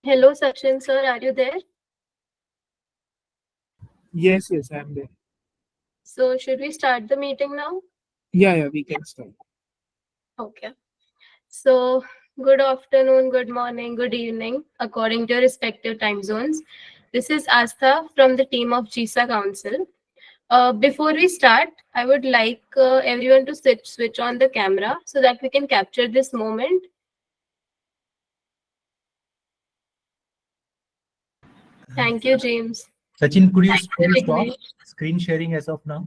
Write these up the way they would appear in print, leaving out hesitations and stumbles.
Hello, Sachin sir, are you there? Yes, yes, I'm there. So, should we start the meeting now? Yeah, we can start. Okay. So, good afternoon, good morning, good evening, according to your respective time zones. This is Astha from the team of CISA Council. Before we start, I would like everyone to switch on the camera so that we can capture this moment. Thank you, James. Sachin, Thank could you, you stop Vignesh. screen sharing as of now?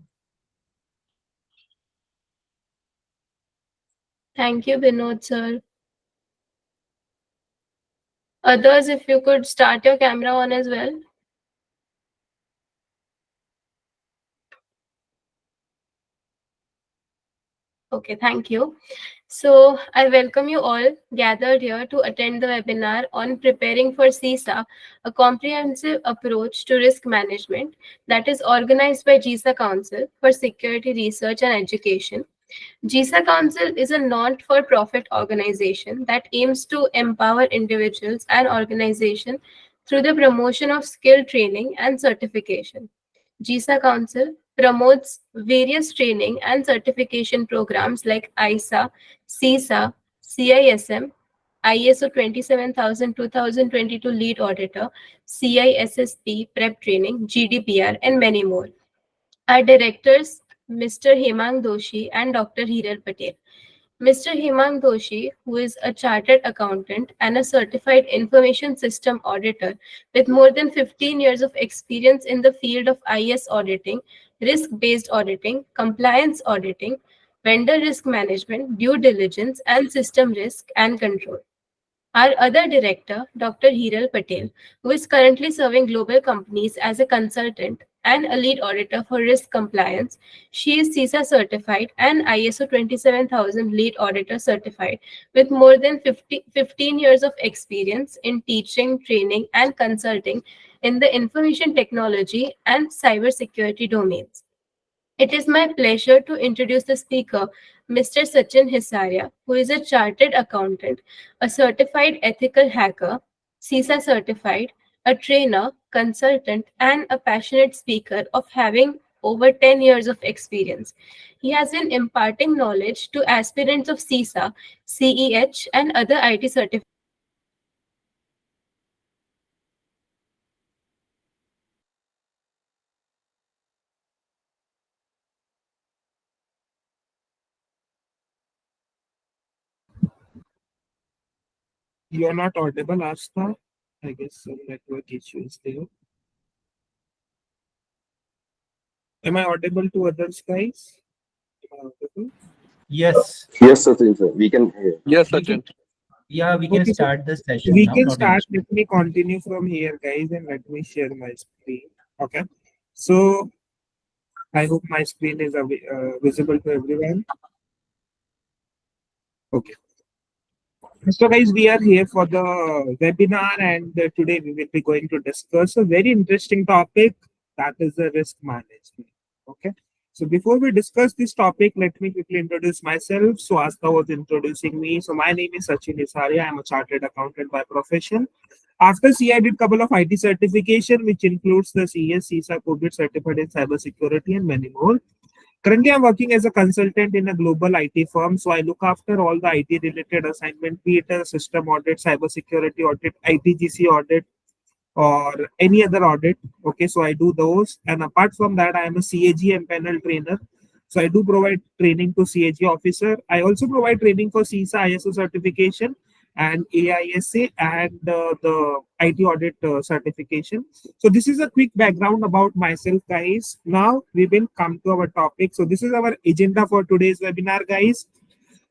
Thank you, Vinod sir. Others, if you could start your camera on as well. Okay, thank you. So, I welcome you all gathered here to attend the webinar on preparing for CISA, a comprehensive approach to risk management that is organized by GISA Council for Security Research and Education. GISA Council is a not for profit organization that aims to empower individuals and organizations through the promotion of skill training and certification. GISA Council promotes various training and certification programs like ISA, CISA, CISM, ISO 27000 2022 Lead Auditor, CISSP Prep Training, GDPR, and many more. Our directors, Mr. Hemang Doshi and Dr. Hiral Patel. Mr. Hemang Doshi, who is a chartered accountant and a certified information system auditor with more than 15 years of experience in the field of IS auditing, risk based auditing, compliance auditing, vendor risk management, due diligence, and system risk and control. Our other director, Dr. Hiral Patel, who is currently serving global companies as a consultant and a lead auditor for risk compliance. She is CISA certified and ISO 27000 lead auditor certified with more than 15 years of experience in teaching, training, and consulting in the information technology and cybersecurity domains. It is my pleasure to introduce the speaker, Mr. Sachin Hissaria, who is a chartered accountant, a certified ethical hacker, CISA certified, a trainer, consultant, and a passionate speaker of having over 10 years of experience. He has been imparting knowledge to aspirants of CISA, CEH, and other IT certifications. You're not audible, Astha. I guess some network issues there. Am I audible to others, guys? Am I audible? Yes, Yes, Sachin sir, we can hear. Yes, we can. Sachin. Yeah, we can Okay, so start the session we now. can Not an start. issue. Let me continue from here, guys, and let me share my screen. Okay. So I hope my screen is visible to everyone. Okay. So, guys, we are here for the webinar, and today we will be going to discuss a very interesting topic, that is the risk management. Okay. So, before we discuss this topic, let me quickly introduce myself. So, Asta was introducing me. So, my name is Sachin Hissaria. I'm a chartered accountant by profession. After C, I did a couple of IT certification, which includes the CS, CISA, COVID certified in cybersecurity, and many more. Currently, I'm working as a consultant in a global IT firm. So I look after all the IT related assignment, be it a system audit, cybersecurity audit, ITGC audit, or any other audit. Okay, so I do those. And apart from that, I am a CAG and panel trainer. So I do provide training to CAG officer. I also provide training for CISA ISO certification and AISA and the IT audit certification. So this is a quick background about myself, guys. Now we will come to our topic. So this is our agenda for today's webinar, guys.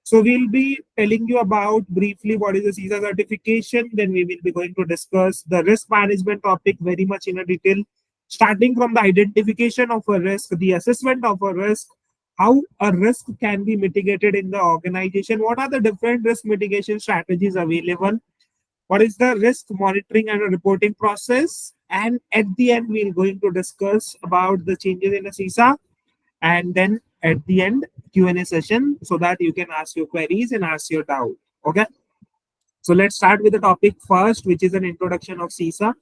So we'll be telling you about briefly what is the CISA certification. Then we will be going to discuss the risk management topic very much in a detail, starting from the identification of a risk, the assessment of a risk, how a risk can be mitigated in the organization, what are the different risk mitigation strategies available, what is the risk monitoring and reporting process, and at the end we're going to discuss about the changes in the CISA, and then at the end Q&A session so that you can ask your queries and ask your doubt. Okay. So let's start with the topic first, which is an introduction of CISA.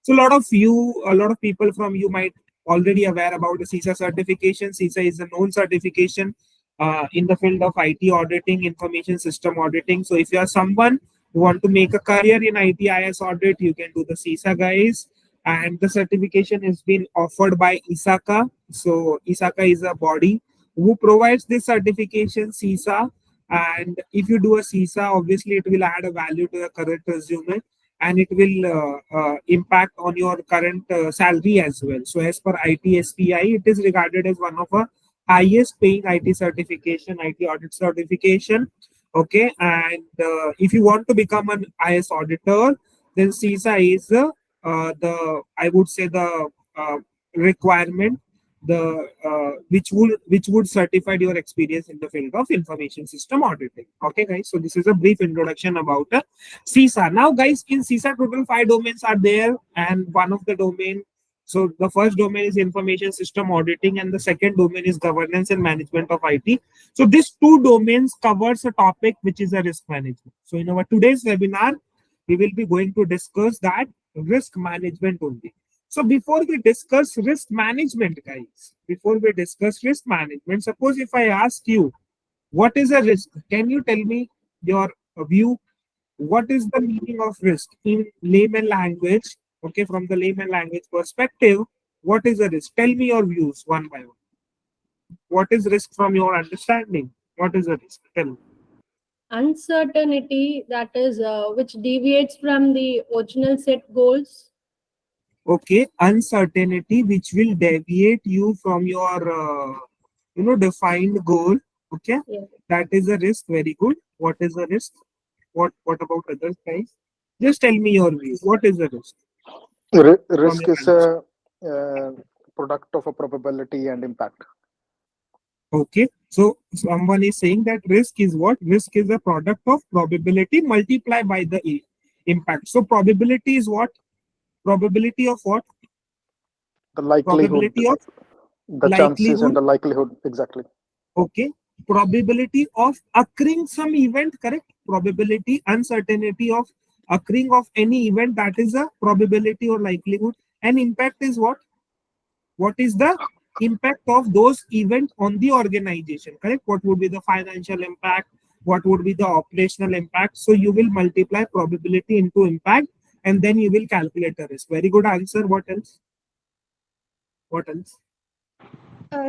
So a lot of people from you might already aware about the CISA certification. CISA is a known certification in the field of IT auditing, information system auditing. So if you are someone who want to make a career in ITIS audit, you can do the CISA, guys. And the certification is being offered by ISACA. So ISACA is a body who provides this certification, CISA. And if you do a CISA, obviously it will add a value to your current resume, and it will impact on your current salary as well. So as per ITSPI, it is regarded as one of the highest paying IT certification, IT audit certification. Okay, and if you want to become an IS auditor, then CISA is the, I would say, the requirement, the which would certify your experience in the field of information system auditing. Okay, guys. So this is a brief introduction about CISA. Now, guys, in CISA, total 5 domains are there, and one of the domain. So the first domain is information system auditing, and the second domain is governance and management of IT. So these two domains covers a topic which is a risk management. So in our today's webinar, we will be going to discuss that risk management only. So before we discuss risk management, guys, before we discuss risk management, suppose if I ask you, what is a risk? Can you tell me your view? What is the meaning of risk in layman language? Okay, from the layman language perspective, what is a risk? Tell me your views one by one. What is risk from your understanding? What is a risk? Tell me. Uncertainty that is which deviates from the original set goals. Okay, uncertainty which will deviate you from your defined goal. Okay, Yes. that is a risk. Very good. What is a risk? What about others, guys? Just tell me your view. What is a risk from Risk your is understanding? a uh, product of a probability and impact. Okay, so someone is saying that risk is what? Risk is a product of probability multiplied by the impact. So probability is what? Probability of what? The likelihood, Probability of the chances and likelihood. the likelihood, exactly. Okay, probability of occurring some event, correct? Probability, uncertainty of occurring of any event, that is a probability or likelihood. And impact is what is the impact of those events on the organization, correct? What would be the financial impact? What would be the operational impact? So you will multiply probability into impact, and then you will calculate the risk. Very good answer. What else? What else?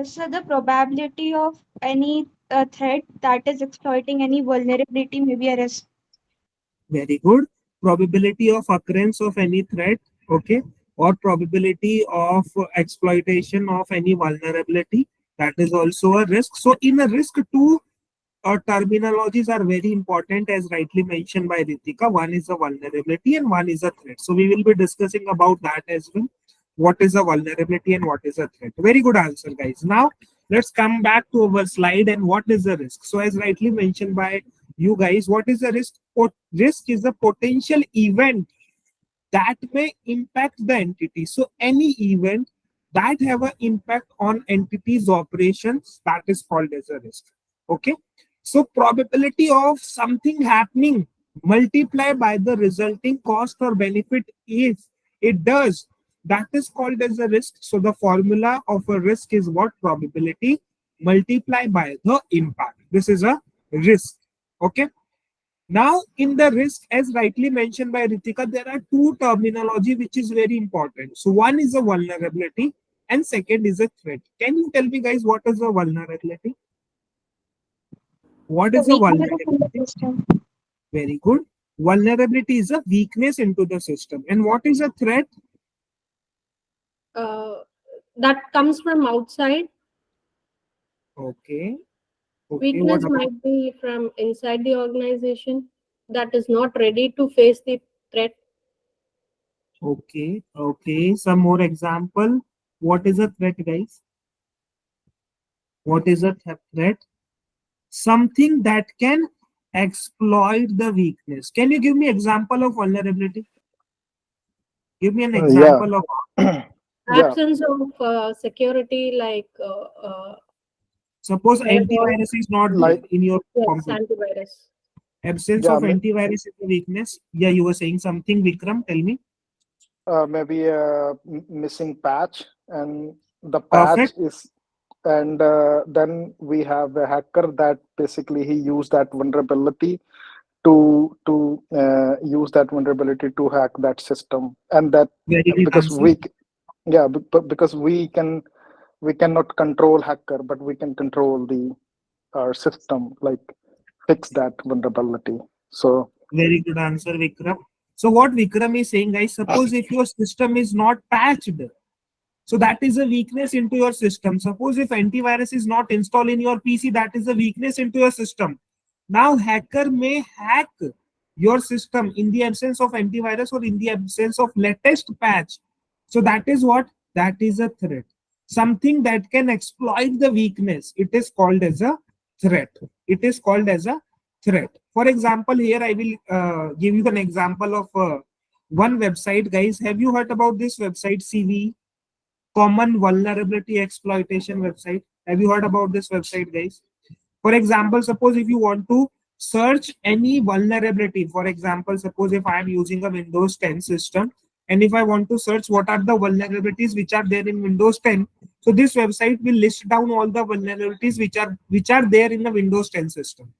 So the probability of any threat that is exploiting any vulnerability may be a risk. Very good. Probability of occurrence of any threat, okay, or probability of exploitation of any vulnerability, that is also a risk. So in a risk, two terminologies are very important, as rightly mentioned by Ritika. One is a vulnerability and one is a threat. So we will be discussing about that as well. What is a vulnerability and what is a threat? Very good answer, guys. Now let's come back to our slide, and what is the risk? So as rightly mentioned by you guys, what is the risk? Risk is a potential event that may impact the entity. So any event that have an impact on entity's operations, that is called as a risk. Okay. So probability of something happening multiplied by the resulting cost or benefit, if it does, that is called as a risk. So the formula of a risk is what? Probability multiplied by the impact. This is a risk. Okay. Now, in the risk, as rightly mentioned by Ritika, there are two terminology which is very important. So one is a vulnerability and second is a threat. Can you tell me, guys, what is a vulnerability? What The is a weakness in the vulnerability? system. Very good. Vulnerability is a weakness into the system. And what is a threat? Uh, that comes from outside. Okay. Okay. What Weakness about? might be from inside the organization that is not ready to face the threat. Okay. Okay. Some more example. What is a threat, guys? What is a threat? Something that can exploit the weakness. Can you give me example of vulnerability? Give me an Yeah. example of, Yeah. Absence of security, like suppose firewall. antivirus is not there Like in your Yes, computer. antivirus. Absence Yeah, of antivirus is a weakness. Yeah, you were saying something, Vikram. Tell me. maybe a missing patch, and the patch Perfect. is, and then we have a hacker that basically he used that vulnerability to use that vulnerability to hack that system, and that Very good because answer. yeah, because we cannot control hacker, but we can control the our system, like fix that vulnerability. So Very good answer, Vikram. So what Vikram is saying, guys, suppose if your system is not patched, so that is a weakness into your system. Suppose if antivirus is not installed in your PC, that is a weakness into your system. Now hacker may hack your system in the absence of antivirus or in the absence of latest patch. So that is what? That is a threat. Something that can exploit the weakness. It is called as a threat. It is called as a threat. For example, here I will give you an example of one website, guys. Have you heard about this website, CV? Common vulnerability exploitation website. Have you heard about this website, guys? For example, suppose if you want to search any vulnerability, for example, suppose if I am using a Windows 10 system and if I want to search what are the vulnerabilities which are there in Windows 10, so this website will list down all the vulnerabilities which are there in the Windows 10 system.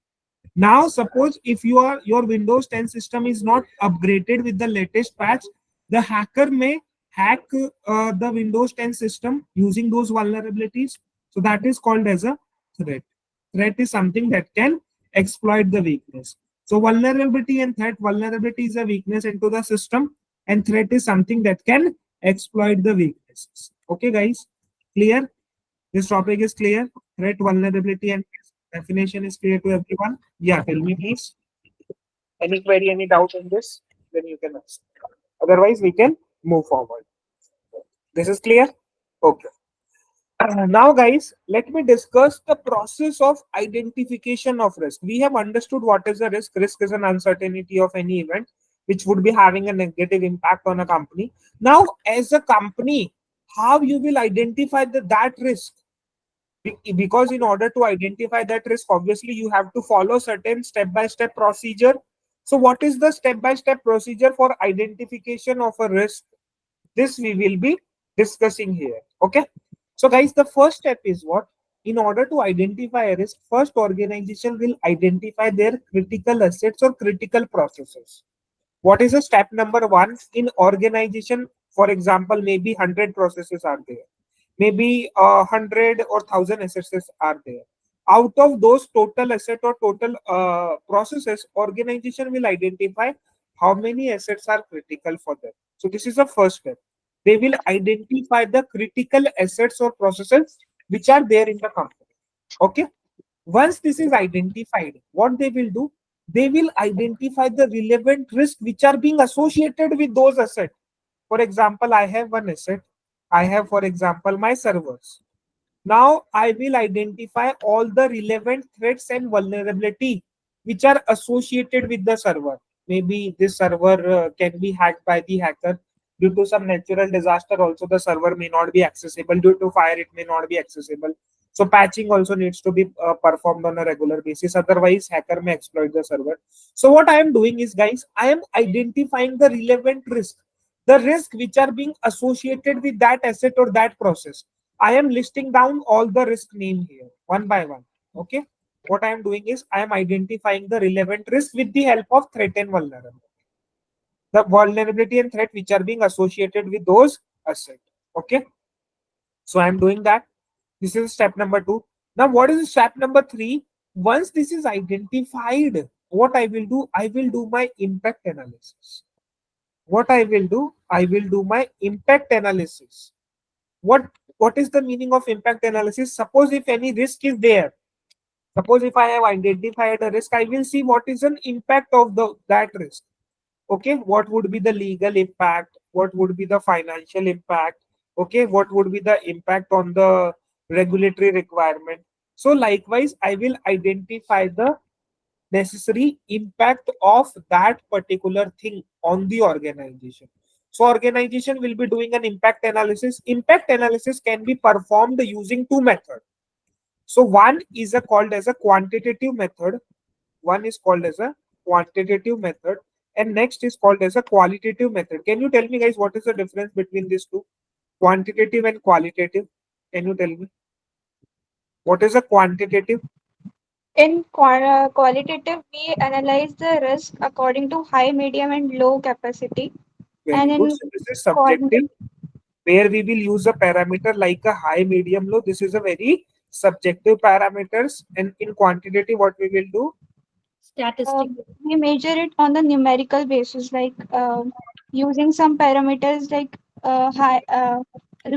Now, suppose if your Windows 10 system is not upgraded with the latest patch, the hacker may hack the Windows 10 system using those vulnerabilities. So that is called as a threat. Threat is something that can exploit the weakness. So vulnerability and threat. Vulnerability is a weakness into the system, and threat is something that can exploit the weaknesses. Okay, guys, clear? This topic is clear. Threat, vulnerability, and definition is clear to everyone. Yeah, tell me please. Any query, any doubt in this? Then you can ask. Otherwise, we can move forward. This is clear? Okay. Now, guys, let me discuss the process of identification of risk. We have understood what is a risk. Risk is an uncertainty of any event which would be having a negative impact on a company. Now, as a company, how you will identify that risk? Because in order to identify that risk, obviously you have to follow certain step-by-step procedure. So what is the step-by-step procedure for identification of a risk? This we will be discussing here. Okay, so guys, the first step is what? In order to identify a risk, first organization will identify their critical assets or critical processes. What is the step number one in organization? For example, maybe 100 processes are there, maybe 100 or 1,000 assets are there. Out of those total asset or total processes, organization will identify how many assets are critical for them. So this is the first step. They will identify the critical assets or processes which are there in the company. Okay, once this is identified, what they will do? They will identify the relevant risk which are being associated with those assets. For example, I have one asset. I have, for example, my servers. Now I will identify all the relevant threats and vulnerability which are associated with the server. Maybe this server can be hacked by the hacker due to some natural disaster. Also, the server may not be accessible due to fire. It may not be accessible. So patching also needs to be performed on a regular basis. Otherwise, hacker may exploit the server. So what I am doing is, guys, I am identifying the relevant risk, the risk which are being associated with that asset or that process. I am listing down all the risk name here one by one. Okay. What I am doing is I am identifying the relevant risk with the help of threat and vulnerability. The vulnerability and threat which are being associated with those assets. Okay. So I am doing that. This is step number two. Now, what is step number three? Once this is identified, what I will do? I will do my impact analysis. What I will do? I will do my impact analysis. What is the meaning of impact analysis? Suppose if any risk is there, suppose if I have identified a risk, I will see what is an impact of that risk. Okay, what would be the legal impact? What would be the financial impact? Okay, what would be the impact on the regulatory requirement? So likewise, I will identify the necessary impact of that particular thing on the organization. So organization will be doing an impact analysis. Impact analysis can be performed using two methods. So one is called as a quantitative method. One is called as a quantitative method, and next is called as a qualitative method. Can you tell me, guys, what is the difference between these two, quantitative and qualitative? Can you tell me what is a quantitative? In qualitative, we analyze the risk according to high, medium, and low capacity. Very And good. in So this is quant- subjective, where we will use a parameter like a high, medium, low. This is a very subjective parameters. And in quantitative, what we will do? uh, Statistic. we measure it on the numerical basis, like using some parameters like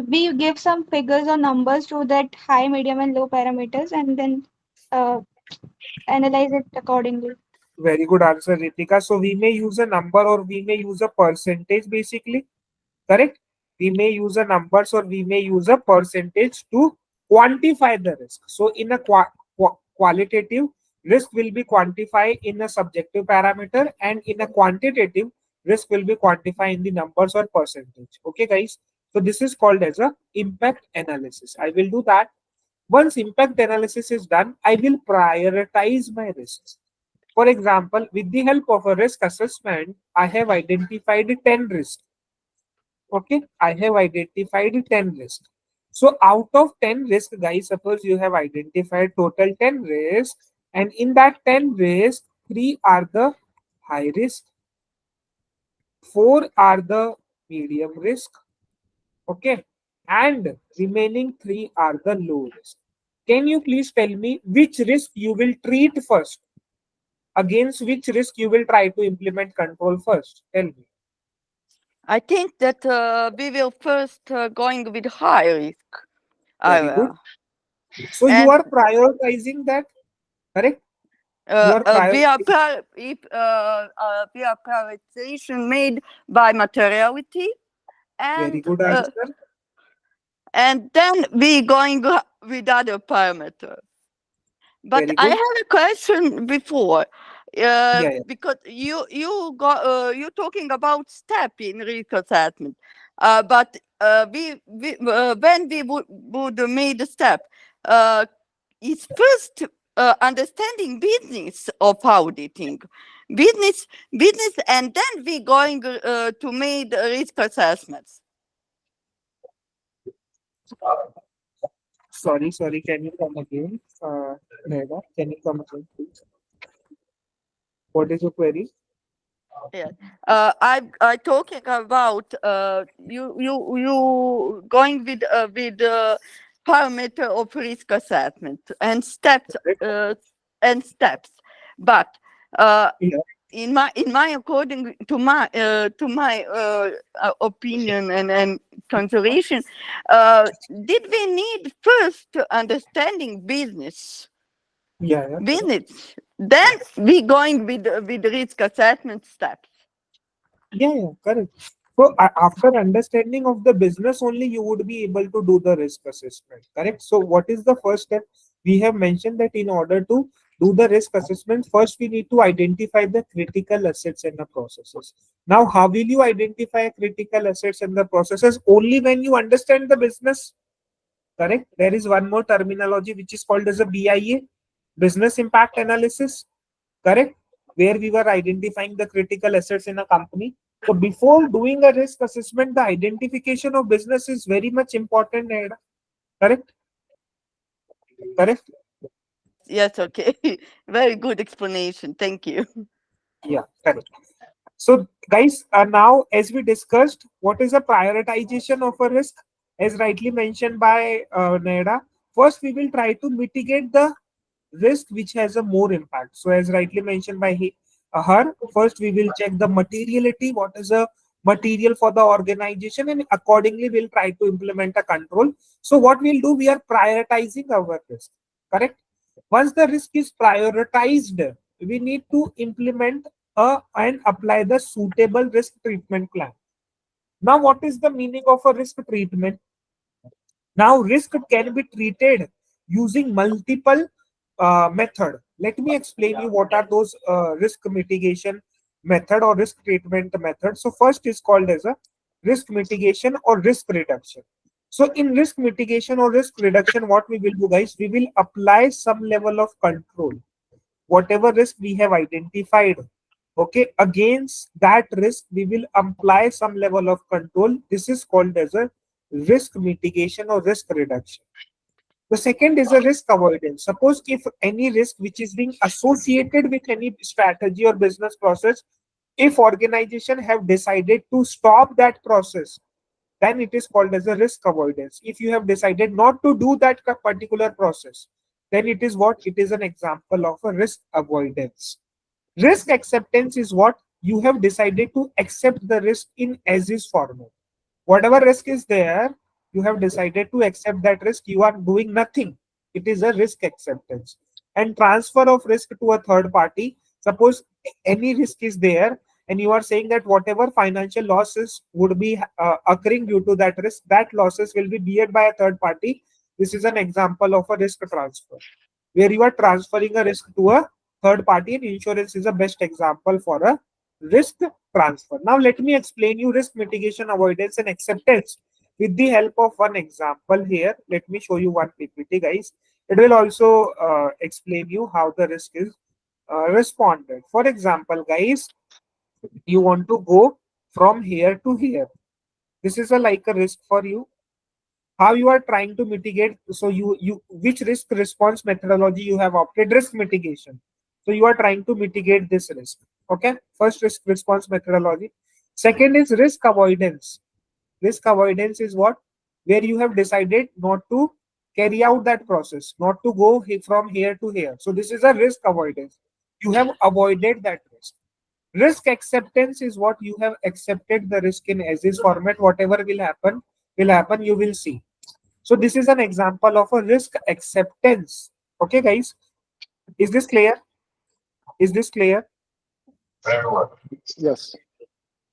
we give some figures or numbers to that high, medium, and low parameters, and then uh, analyze it accordingly. Very good answer, Ritika. So we may use a number or we may use a percentage basically. Correct? We may use a numbers or we may use a percentage to quantify the risk. So in a qualitative, risk will be quantified in a subjective parameter, and in a quantitative, risk will be quantified in the numbers or percentage. Okay, guys. So this is called as a impact analysis. I will do that. Once impact analysis is done, I will prioritize my risks. For example, with the help of a risk assessment, I have identified 10 risks. Okay, I have identified 10 risks. So out of 10 risks, guys, suppose you have identified total 10 risks, and in that 10 risks, 3 are the high risk, 4 are the medium risk, okay, and remaining 3 are the low risk. Can you please tell me which risk you will treat first? Against which risk you will try to implement control first? Tell me. I think that we will first going with high risk Very good. area. So you And are prioritizing that, correct? You are we are prioritizing. if we are prioritization made by materiality, Very and good answer. then we going with other parameters. But Very I good. have a question before, Yeah, yeah. because you got you talking about step in risk assessment, but we when we would made a step, uh, is first understanding business of auditing, business business, and then we going to make risk assessments. Sorry, sorry. Can you come again? Neda, can you come again, please? What is your query? Yes. I talking about you going with parameter of risk assessment Correct. and steps, but uh, Yeah. in my according to my opinion and consideration, did we need first understanding Yeah, yeah. Correct. business, then we going with risk assessment steps. Yeah, yeah. Correct. So after understanding of the business only, you would be able to do the risk assessment. Correct. So what is the first step? We have mentioned that in order to do the risk assessment, first we need to identify the critical assets and the processes. Now, how will you identify critical assets and the processes? Only when you understand the business. Correct. There is one more terminology which is called as a BIA, business impact analysis. Correct. Where we were identifying the critical assets in a company. So before doing a risk assessment, the identification of business is very much important. Ed. Correct. Correct. Yes, okay. Very good explanation. Thank you. Yeah. Correct. So, guys, now as we discussed, what is a prioritization of a risk? As rightly mentioned by Neda, first we will try to mitigate the risk which has a more impact. So, as rightly mentioned by her, first we will check the materiality, what is a material for the organization, and accordingly we'll try to implement a control. So, what we'll do, we are prioritizing our risk. Correct. Once the risk is prioritized, we need to implement and apply the suitable risk treatment plan. Now, what is the meaning of a risk treatment? Now, risk can be treated using multiple method. Let me explain you what are those risk mitigation method or risk treatment method. So, first is called as a risk mitigation or risk reduction. So, in risk mitigation or risk reduction, what we will do, guys, we will apply some level of control. Whatever risk we have identified, Okay, against that risk we will apply some level of control. This is called as a risk mitigation or risk reduction. The second is a risk avoidance. Suppose if any risk which is being associated with any strategy or business process, if organization have decided to stop that process, then it is called as a risk avoidance. If you have decided not to do that particular process, then it is what? It is an example of a risk avoidance. Risk acceptance is what? You have decided to accept the risk in as is format. Whatever risk is there, you have decided to accept that risk. You are doing nothing. It is a risk acceptance. And transfer of risk to a third party. Suppose any risk is there, and you are saying that whatever financial losses would be occurring due to that risk, that losses will be beared by a third party. This is an example of a risk transfer, where you are transferring a risk to a third party, and insurance is the best example for a risk transfer. Now let me explain you risk mitigation, avoidance and acceptance with the help of one example here. Let me show you one PPT, guys. It will also explain you how the risk is responded. For example, guys, you want to go from here to here. This is a like a risk for you. How you are trying to mitigate? So you which risk response methodology you have opted? Risk mitigation. So you are trying to mitigate this risk. Okay, first risk response methodology. Second is risk avoidance. Risk avoidance is what? Where you have decided not to carry out that process, not to go from here to here. So this is a risk avoidance. You have avoided that risk. Risk acceptance is what? You have accepted the risk in as is format. Whatever will happen will happen. You will see. So this is an example of a risk acceptance. Okay, guys, is this clear? Is this clear? Yes.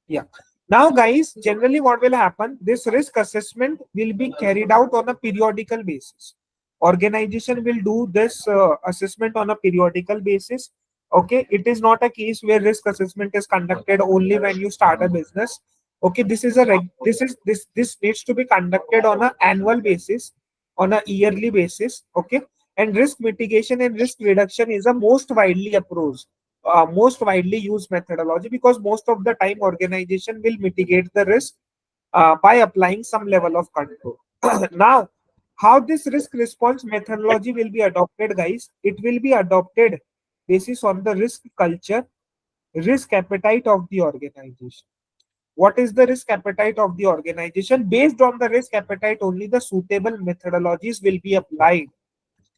Yeah. Now, guys, generally what will happen? This risk assessment will be carried out on a periodical basis. Organization will do this assessment on a periodical basis. Okay, it is not a case where risk assessment is conducted only when you start a business. Okay, this is a this needs to be conducted on an annual basis, on a yearly basis. Okay, and risk mitigation and risk reduction is a most widely used methodology, because most of the time organization will mitigate the risk by applying some level of control. Now, how this risk response methodology will be adopted, guys? It will be adopted basis on the risk culture, risk appetite of the organization. What is the risk appetite of the organization? Based on the risk appetite, only the suitable methodologies will be applied.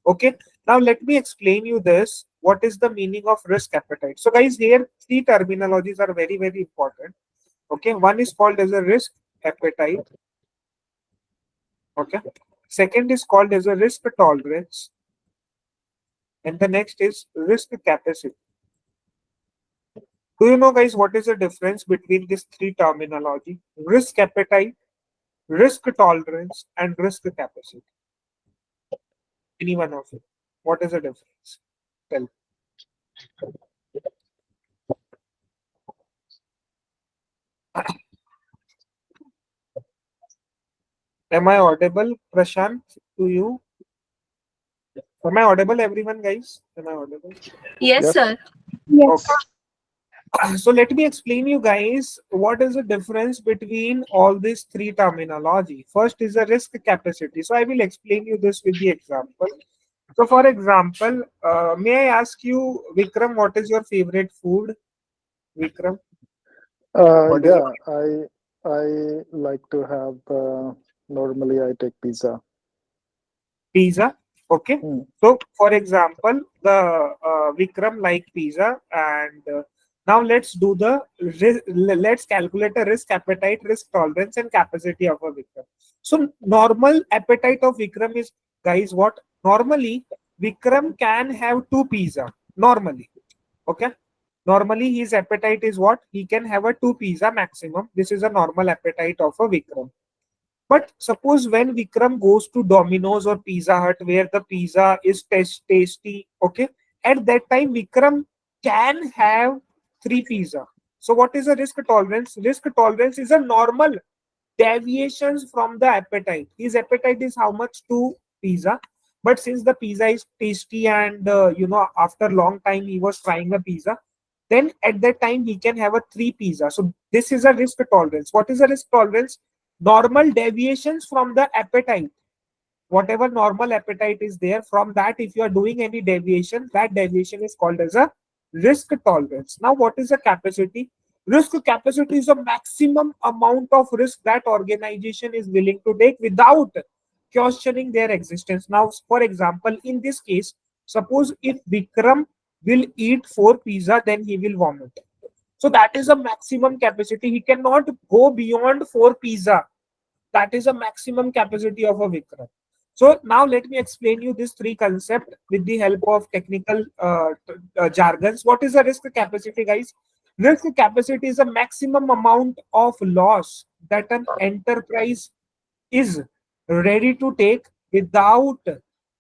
Okay, now let me explain you this. What is the meaning of risk appetite? So, guys, here three terminologies are very, very important. Okay, one is called as a risk appetite. Okay, second is called as a risk tolerance, and the next is risk capacity. Do you know, guys, what is the difference between these three terminology? Risk appetite, risk tolerance, and risk capacity. Any one of you? What is the difference? Tell. Am I audible, Prashant, to you? Am I audible, everyone, guys? Am I audible? Yes, Yes. sir. Yes. Okay. So let me explain you guys what is the difference between all these three terminology. First is the risk capacity. So I will explain you this with the example. So for example, may I ask you, Vikram, what is your favorite food? Vikram, what is Yeah. I like to have. Normally, I take pizza. pizza? Okay. Hmm. So for example, the Vikram like pizza, and now let's do the let's calculate a risk appetite, risk tolerance, and capacity of a Vikram. So normal appetite of Vikram is, guys, what? Normally Vikram can have two pizza. Normally, okay. Normally his appetite is what? He can have a two pizza maximum. This is a normal appetite of a Vikram. But suppose when Vikram goes to Domino's or Pizza Hut, where the pizza is tasty, okay, at that time Vikram can have three pizza. So what is a risk tolerance? Risk tolerance is a normal deviations from the appetite. His appetite is how much? Two pizza. But since the pizza is tasty, and after long time he was trying a pizza, then at that time he can have a 3 pizza. So this is a risk tolerance. What is a risk tolerance? Normal deviations from the appetite, whatever normal appetite is there, from that if you are doing any deviation, that deviation is called as a risk tolerance. Now what is the capacity? Risk capacity is a maximum amount of risk that organization is willing to take without questioning their existence. Now for example, in this case, suppose if Vikram will eat 4 pizza, then he will vomit. So that is a maximum capacity. He cannot go beyond 4 pizza. That is a maximum capacity of a Vikram. So now let me explain you this three concept with the help of technical jargons. What is a risk capacity, guys? Risk capacity is a maximum amount of loss that an enterprise is ready to take without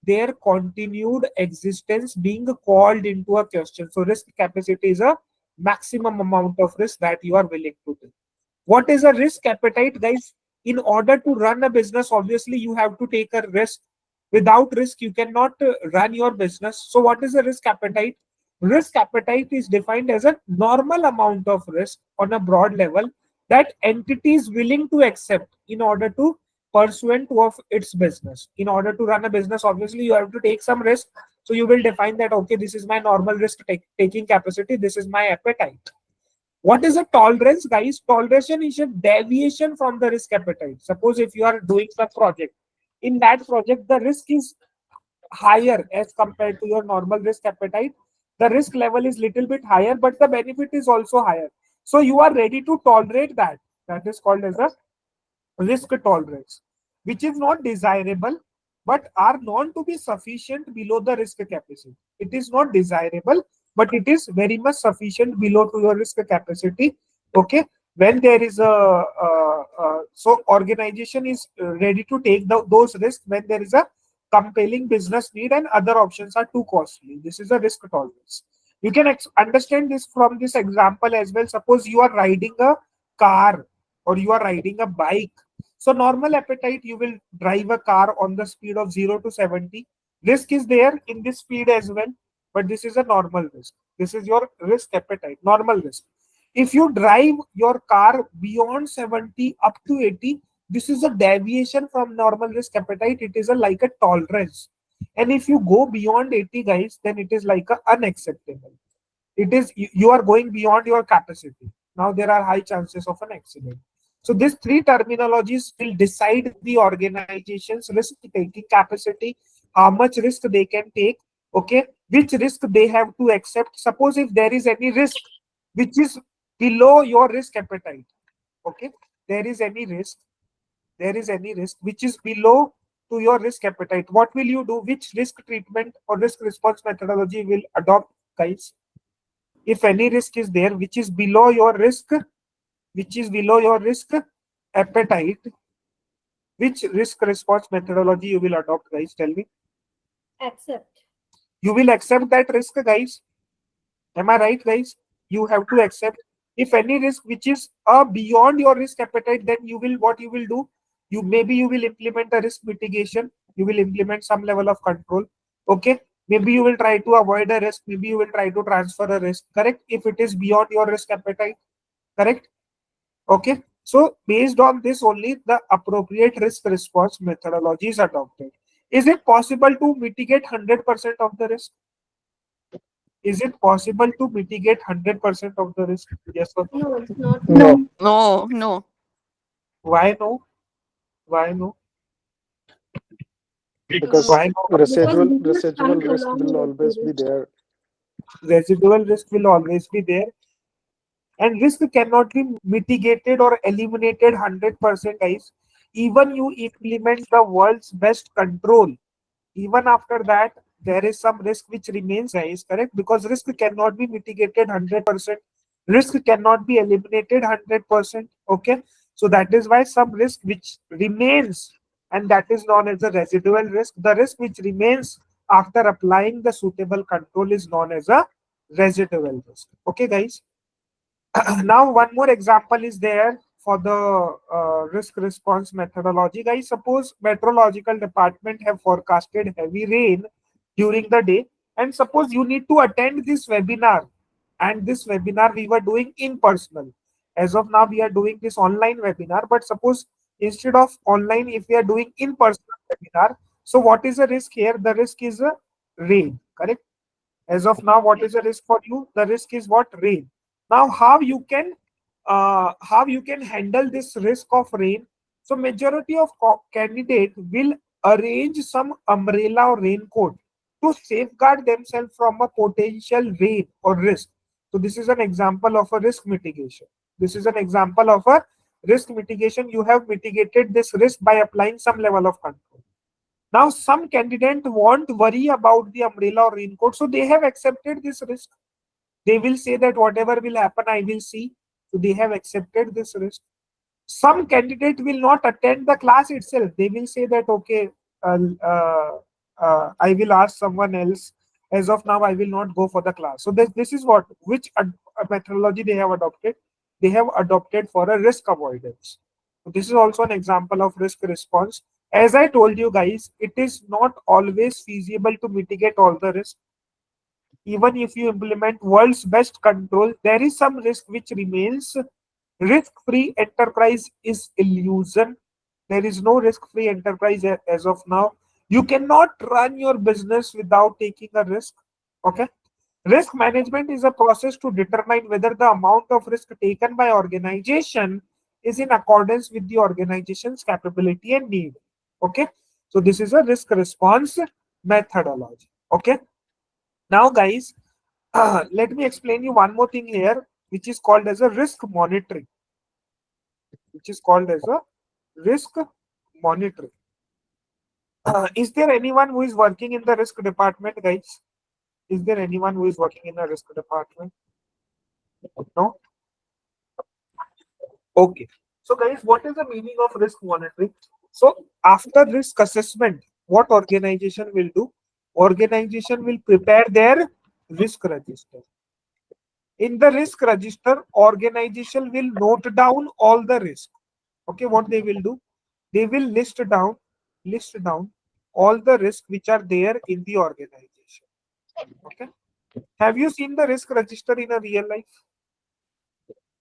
their continued existence being called into a question. So risk capacity is a maximum amount of risk that you are willing to take. What is a risk appetite, guys? In order to run a business, obviously you have to take a risk. Without risk you cannot run your business. So what is a risk appetite? Risk appetite is defined as a normal amount of risk on a broad level that entity is willing to accept in order to pursuant of its business. In order to run a business, obviously you have to take some risk. So you will define that, okay, this is my normal risk taking capacity, this is my appetite. What is a tolerance, guys? Toleration is a deviation from the risk appetite. Suppose if you are doing some project, in that project the risk is higher as compared to your normal risk appetite. The risk level is little bit higher, but the benefit is also higher. So you are ready to tolerate that. That is called as a risk tolerance, which is not desirable but are known to be sufficient below the risk capacity. It is not desirable, but it is very much sufficient below to your risk capacity. Okay, when there is so organization is ready to take those risks when there is a compelling business need and other options are too costly. This is a risk tolerance. You can understand this from this example as well. Suppose you are riding a car or you are riding a bike. So normal appetite, you will drive a car on the speed of 0 to 70. Risk is there in this speed as well, but this is a normal risk. This is your risk appetite, normal risk. If you drive your car beyond 70 up to 80, this is a deviation from normal risk appetite. It is a like a tolerance. And if you go beyond 80, guys, then it is like a unacceptable. It is you are going beyond your capacity. Now there are high chances of an accident. So these three terminologies will decide the organization's risk taking capacity, how much risk they can take, okay, which risk they have to accept. Suppose if there is any risk which is below your risk appetite, okay, there is any risk, which is below to your risk appetite, what will you do? Which risk treatment or risk response methodology will adopt, guys? If any risk is there which is below your risk, appetite, which risk response methodology you will adopt, guys? Tell me. Accept. You will accept that risk, guys. Am I right, guys? You have to accept. If any risk which is beyond your risk appetite, then you will, what you will do? You will implement a risk mitigation. You will implement some level of control. Okay. Maybe you will try to avoid a risk. Maybe you will try to transfer a risk. Correct. If it is beyond your risk appetite. Correct. Okay. So based on this only the appropriate risk response methodology is adopted. Is it possible to mitigate 100% of the risk? Is it possible to mitigate 100% of the risk? Yes or no? No, it's not. No, No, no. Why no? Why no? because Why no? Because residual business residual comes risk along will with the always be risk. there. Residual risk will always be there, and risk cannot be mitigated or eliminated 100%, guys. Even you implement the world's best control, even after that there is some risk which remains, guys. Correct, because risk cannot be mitigated 100%, risk cannot be eliminated 100%. Okay, so that is why some risk which remains, and that is known as the residual risk. The risk which remains after applying the suitable control is known as a residual risk. Okay, guys. Now one more example is there for the risk response methodology, guys. Suppose meteorological department have forecasted heavy rain during the day, and suppose you need to attend this webinar and this webinar we were doing in personal. As of now, we are doing this online webinar, but suppose instead of online, if we are doing in personal webinar, so what is the risk here? The risk is a rain, correct? As of now, what is the risk for you? The risk is what? Rain. Now, how you can handle this risk of rain? So majority of candidate will arrange some umbrella or raincoat to safeguard themselves from a potential rain or risk. So this is an example of a risk mitigation. This is an example of a risk mitigation. You have mitigated this risk by applying some level of control. Now, some candidate won't worry about the umbrella or raincoat, so they have accepted this risk. They will say that whatever will happen, I will see. So they have accepted this risk. Some candidate will not attend the class itself. They will say that, okay, uh, uh, I will ask someone else. As of now, I will not go for the class. So this is what, which methodology they have adopted. They have adopted for a risk avoidance. So this is also an example of risk response. As I told you guys, it is not always feasible to mitigate all the risk. Even if you implement world's best control, there is some risk which remains. Risk-free enterprise is illusion. There is no risk-free enterprise as of now. You cannot run your business without taking a risk. Okay. Risk management is a process to determine whether the amount of risk taken by organization is in accordance with the organization's capability and need. Okay. So this is a risk response methodology. Okay. Now, guys, let me explain you one more thing here, which is called as a risk monitoring. Which is called as a risk monitoring. Is there anyone who is working in the risk department, guys? Is there anyone who is working in the risk department? No? Okay. So, guys, what is the meaning of risk monitoring? So, after risk assessment, what organization will do? Organization will prepare their risk register. In the risk register, organization will note down all the risk. Okay, what they will do? They will list down all the risks which are there in the organization. Okay. Have you seen the risk register in a real life?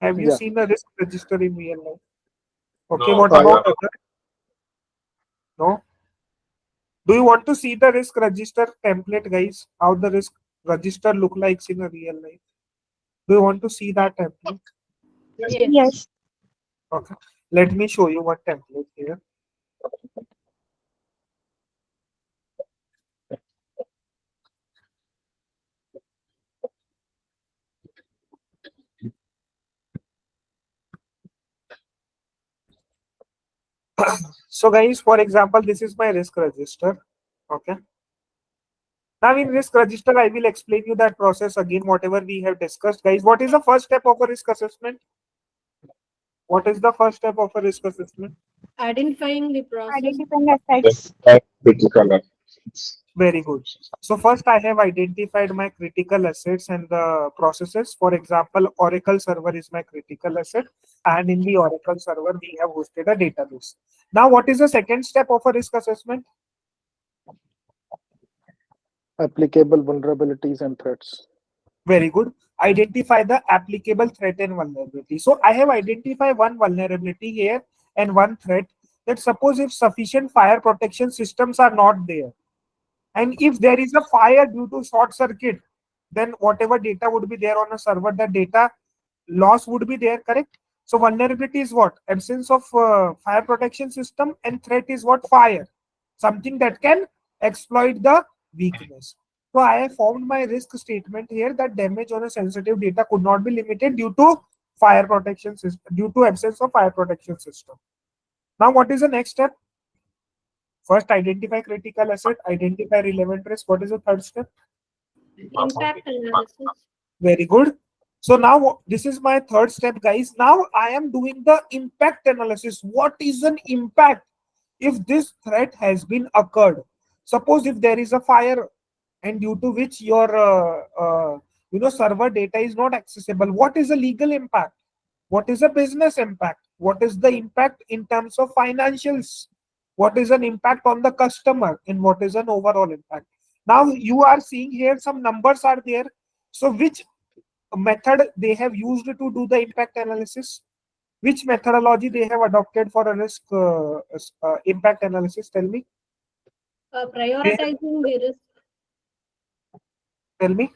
Have you Yeah. seen a risk register in real life? Okay, No. what about other? No. Do you want to see the risk register template, guys? How the risk register look like in a real life? Do you want to see that template? Yes. Yes. Okay. Let me show you one template here. So, guys, for example, this is my risk register. Okay. Now, in risk register, I will explain you that process again, whatever we have discussed. Guys, what is the first step of a risk assessment? What is the first step of a risk assessment? Identifying the process. Identifying assets. Critical assets. Very good. So first I have identified my critical assets and the processes. For example, Oracle server is my critical asset, and in the Oracle server we have hosted a database. Now, what is the second step of a risk assessment? Applicable vulnerabilities and threats. Very good. Identify the applicable threat and vulnerability. So I have identified one vulnerability here and one threat. That suppose if sufficient fire protection systems are not there, and if there is a fire due to short circuit, then whatever data would be there on a server, the data loss would be there, correct? So vulnerability is what? Absence of fire protection system, and threat is what? Fire. Something that can exploit the weakness. So I have formed my risk statement here that damage on a sensitive data could not be limited due to fire protection system, due to absence of fire protection system. Now, what is the next step? First, identify critical asset, identify relevant risk. What is the third step? Impact analysis. Very good. So now this is my third step, guys. Now I am doing the impact analysis. What is an impact if this threat has been occurred? Suppose if there is a fire and due to which your server data is not accessible. What is the legal impact? What is the business impact? What is the impact in terms of financials? What is an impact on the customer? And what is an overall impact? Now you are seeing here some numbers are there. So which method they have used to do the impact analysis? Which methodology they have adopted for a risk impact analysis? Tell me. Prioritizing the risk. Tell me.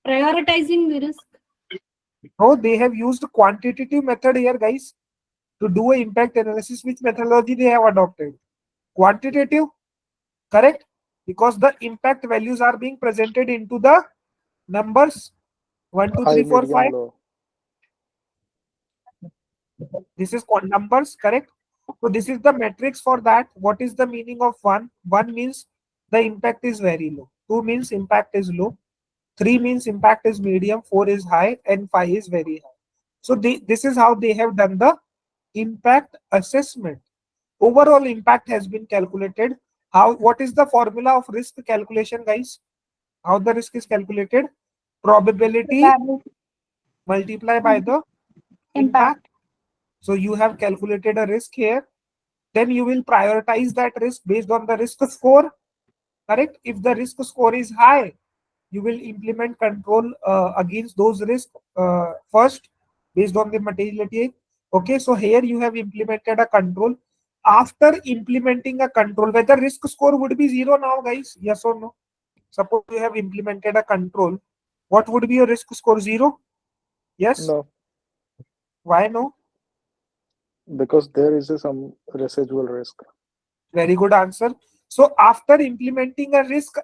Prioritizing the risk. No, they have used quantitative method here, guys, to do a impact analysis. Which methodology they have adopted? Quantitative, correct? Because the impact values are being presented into the numbers 1, 2, High, 3, 4, medium, 5. low. This is numbers, correct? So this is the matrix for that. What is the meaning of 1? 1 means the impact is very low. 2 means impact is low. 3 means impact is medium. 4 is high, and 5 is very high. So this is how they have done the impact assessment. Overall impact has been calculated. What is the formula of risk calculation, guys? How the risk is calculated? Probability Probability. multiplied by the Impact. impact. So you have calculated a risk here. Then you will prioritize that risk based on the risk score. Correct? If the risk score is high, you will implement control against those risks first based on the materiality. Okay, so here you have implemented a control. After implementing a control, whether risk score would be 0 now, guys? Yes or no? Suppose you have implemented a control. What would be your risk score? 0? Yes? No, Why no? because there is some residual risk. Very good answer. So after implementing a risk,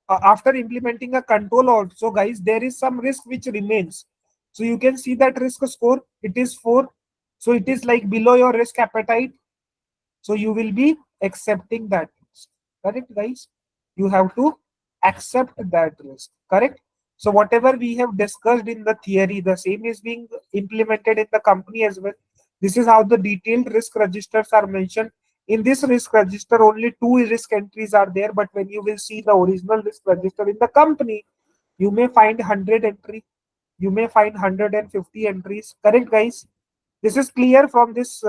after implementing a control also, guys, there is some risk which remains. So you can see that risk score, it is 4. So it is like below your risk appetite. So you will be accepting that risk. Correct, guys? You have to accept that risk. Correct? So whatever we have discussed in the theory, the same is being implemented in the company as well. This is how the detailed risk registers are mentioned. In this risk register, only 2 risk entries are there. But when you will see the original risk register in the company, you may find 100 entry. You may find 150 entries. Correct, guys? This is clear from this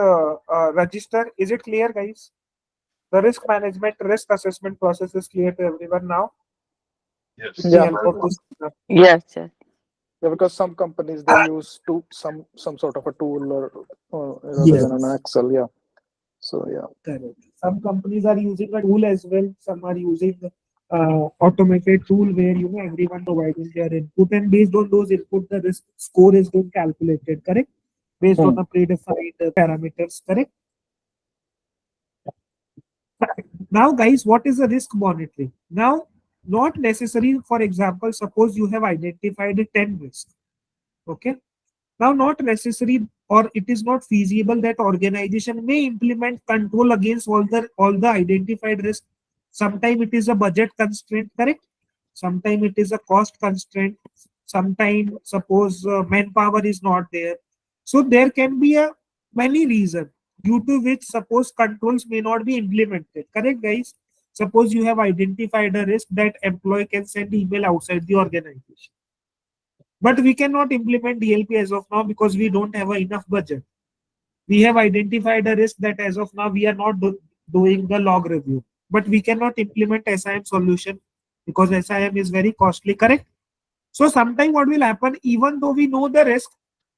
register. Is it clear, guys? The risk management, risk assessment process is clear to everyone now. Yes. With the Yeah, help of this. Yes, yes. yeah, because some companies they use some sort of a tool or rather Yes. than an Excel. Yeah. So yeah. Correct. Some companies are using a tool as well. Some are using automated tool where everyone providing their input, and based on those input, the risk score is being calculated. Correct, based on Hmm. a predefined parameters. Correct. Now, guys, what is the risk monitoring? Now, not necessary. For example, suppose you have identified 10 risks. Okay. Now, not necessary or it is not feasible that organization may implement control against all the identified risks. Sometimes it is a budget constraint, correct? Sometimes it is a cost constraint. Sometimes suppose manpower is not there. So there can be a many reasons due to which suppose controls may not be implemented. Correct, guys? Suppose you have identified a risk that employee can send email outside the organization. But we cannot implement DLP as of now because we don't have enough budget. We have identified a risk that as of now we are not doing the log review. But we cannot implement SIM solution because SIM is very costly, correct? So sometime what will happen, even though we know the risk,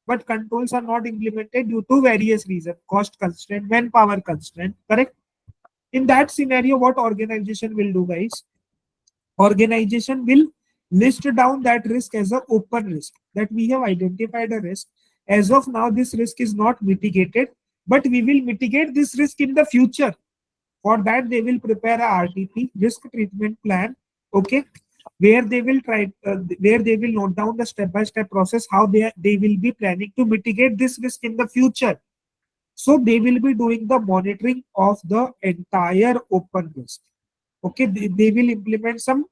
but controls are not implemented due to various reasons, cost constraint, manpower constraint, correct? In that scenario, what organization will do, guys? Organization will list down that risk as an open risk, that we have identified a risk. As of now, this risk is not mitigated, but we will mitigate this risk in the future. For that, they will prepare a RTP, risk treatment plan, okay, where they will note down the step-by-step process how they will be planning to mitigate this risk in the future. So they will be doing the monitoring of the entire open risk. Okay, they will implement some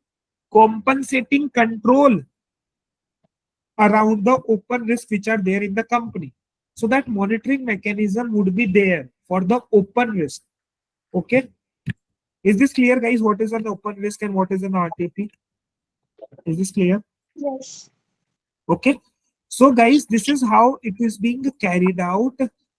compensating control around the open risks which are there in the company. So that monitoring mechanism would be there for the open risk. Okay. Is this clear, guys? What is an open risk and what is an RTP? Is this clear? Yes. Okay. So, guys, this is how it is being carried out.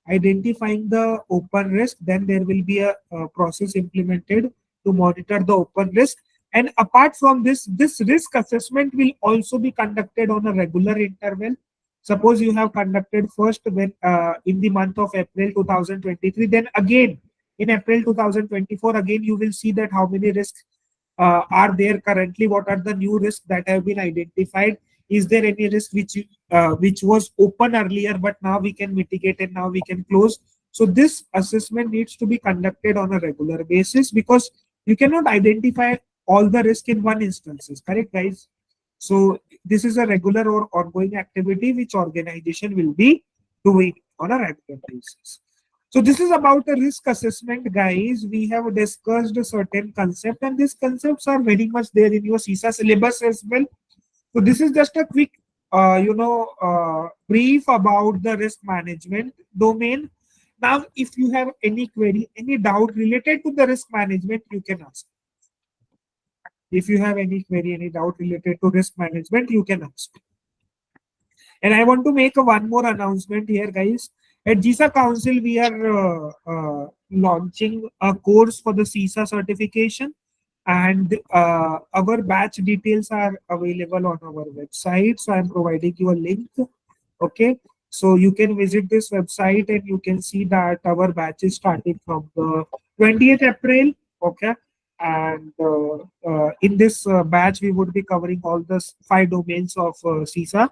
Identifying the open risk, then there will be a process implemented to monitor the open risk. And apart from this, this risk assessment will also be conducted on a regular interval. Suppose you have conducted first when in the month of April 2023, then again in April 2024, again you will see that how many risks are there currently, what are the new risks that have been identified, is there any risk which was open earlier but now we can mitigate and now we can close. So this assessment needs to be conducted on a regular basis, because you cannot identify all the risk in one instances, correct guys? So this is a regular or ongoing activity which organization will be doing on a regular basis. So this is about a risk assessment, guys. We have discussed a certain concept, and these concepts are very much there in your CISA syllabus as well. So this is just a quick, brief about the risk management domain. Now, if you have any query, any doubt related to the risk management, you can ask. If you have any query, any doubt related to risk management, you can ask. And I want to make one more announcement here, guys. At CISA Council, we are launching a course for the CISA certification, and our batch details are available on our website. So I'm providing you a link. Okay, so you can visit this website and you can see that our batch is starting from the 20th April. Okay, and in this batch, we would be covering all the 5 domains of CISA.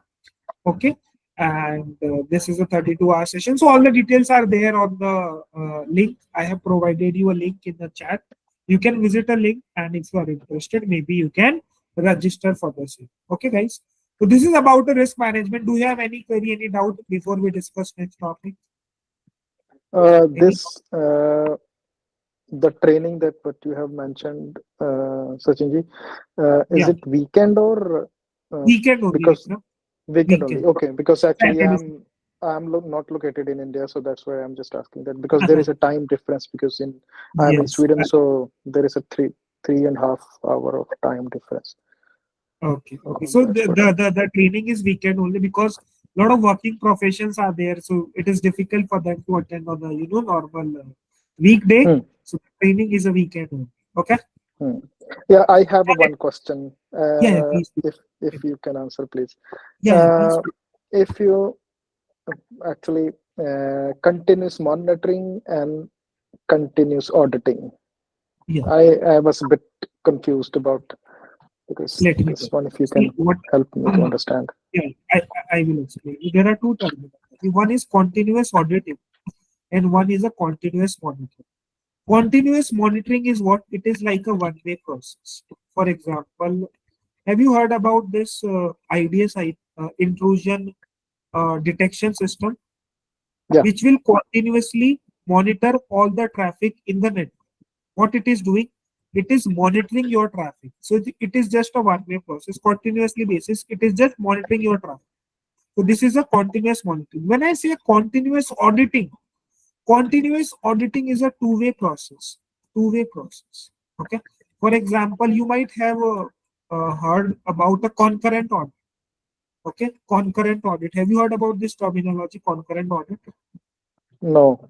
Okay, and this is a 32-hour session. So all the details are there on the link. I have provided you a link in the chat. You can visit a link, and if you are interested, maybe you can register for the same. Okay, guys. So this is about the risk management. Do you have any query, any doubt before we discuss next topic? This the training that what you have mentioned, Sachinji, is Yeah. it weekend or Weekend only. because No? weekend Weekend. only? Okay, because actually Saturday. I'm not located in India, so that's why I'm just asking that, because there is a time difference, because I'm in Yes. Sweden, so there is a three and a half hour of time difference. Okay. Okay. So That's what the training is weekend only, because a lot of working professions are there. So it is difficult for them to attend on a normal weekday. Hmm. So training is a weekend only. Okay. Yeah, I have one question. Yeah. Please. If you can answer, please. Yeah. Please. If you actually continuous monitoring and continuous auditing, Yeah. I was a bit confused about this Let me one. If you see can what. help me to understand. Yeah. I will explain. There are two terminology. One is continuous auditing, and one is a continuous monitoring. Continuous monitoring is what it is, like a one-way process. For example, have you heard about this IDS intrusion detection system, Yeah. which will continuously monitor all the traffic in the network? What it is doing, it is monitoring your traffic. So it is just a one-way process, continuously basis. It is just monitoring your traffic. So this is a continuous monitoring. When I say continuous auditing is a two-way process. Two-way process. Okay. For example, you might have heard about a concurrent audit. Okay, concurrent audit. Have you heard about this terminology, concurrent audit? No.